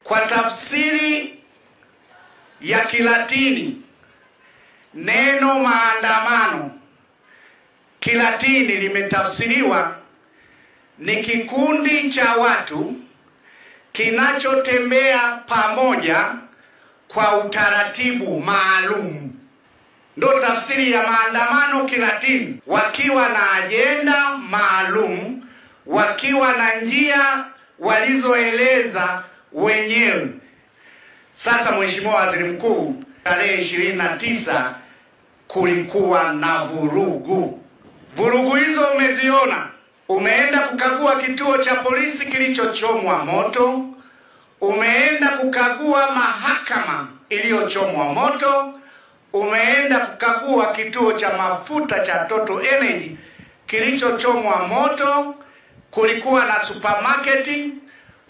Kwa tafsiri ya Kilatini, neno maandamano Kilatini limetafsiriwa ni kikundi cha watu kinachotembea pamoja kwa utaratibu maalum. Ndo tafsiri ya maandamano Kilatini, wakiwa na ajenda maalum, wakiwa na njia walizoeleza wenyewe. Sasa Mheshimiwa Waziri Mkuu, tarehe 29 kulikuwa na vurugu. Vurugu hizo umeziona. Umeenda kukagua kituo cha polisi kilichochomwa moto, umeenda kukagua mahakama iliyochomwa moto, umeenda kukagua kituo cha mafuta cha Total Energy kilichochomwa moto. Kulikuwa na supermarket,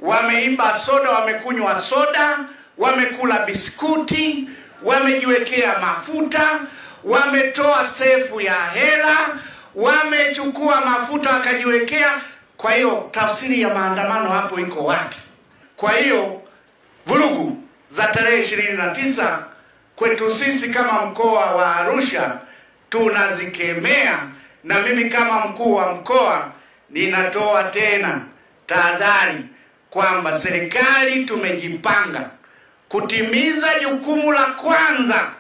wameiba soda, wamekunywa soda, wamekula biskuti, wamejiwekea mafuta, wametoa sefu ya hela, wamechukua mafuta wakajiwekea. Kwa hiyo tafsiri ya maandamano hapo iko wapi? Kwa hiyo vurugu za tarehe 29 kwetu sisi kama mkoa wa Arusha tunazikemea, na mimi kama mkuu wa mkoa ninatoa tena tahadhari kwamba serikali tumejipanga kutimiza jukumu la kwanza,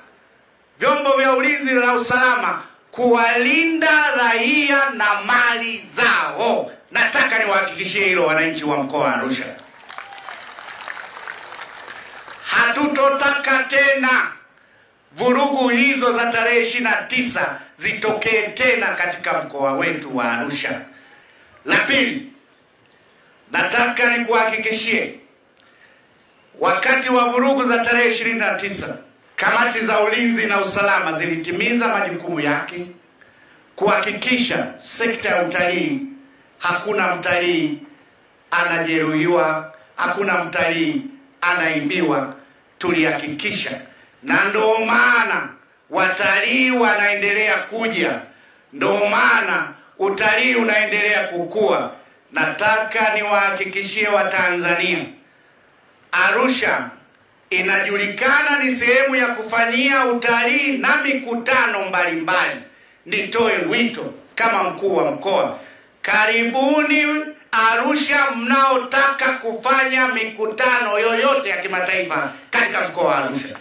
vyombo vya ulinzi na usalama, kuwalinda raia na mali zao. Nataka niwahakikishie hilo wananchi wa mkoa wa Arusha. Hatutotaka tena vurugu hizo za tarehe 29 zitokee tena katika mkoa wetu wa Arusha. La pili, nataka nikuhakikishie, wakati wa vurugu za tarehe 29 kamati za ulinzi na usalama zilitimiza majukumu yake kuhakikisha sekta ya utalii hakuna mtalii anajeruhiwa, hakuna mtalii anaibiwa. Tulihakikisha, na ndio maana watalii wanaendelea kuja, ndio maana utalii unaendelea kukua. Nataka niwahakikishie Watanzania, Arusha inajulikana ni sehemu ya kufanyia utalii na mikutano mbalimbali. Nitoe wito kama mkuu wa mkoa, karibuni Arusha mnaotaka kufanya mikutano yoyote ya kimataifa katika mkoa wa Arusha.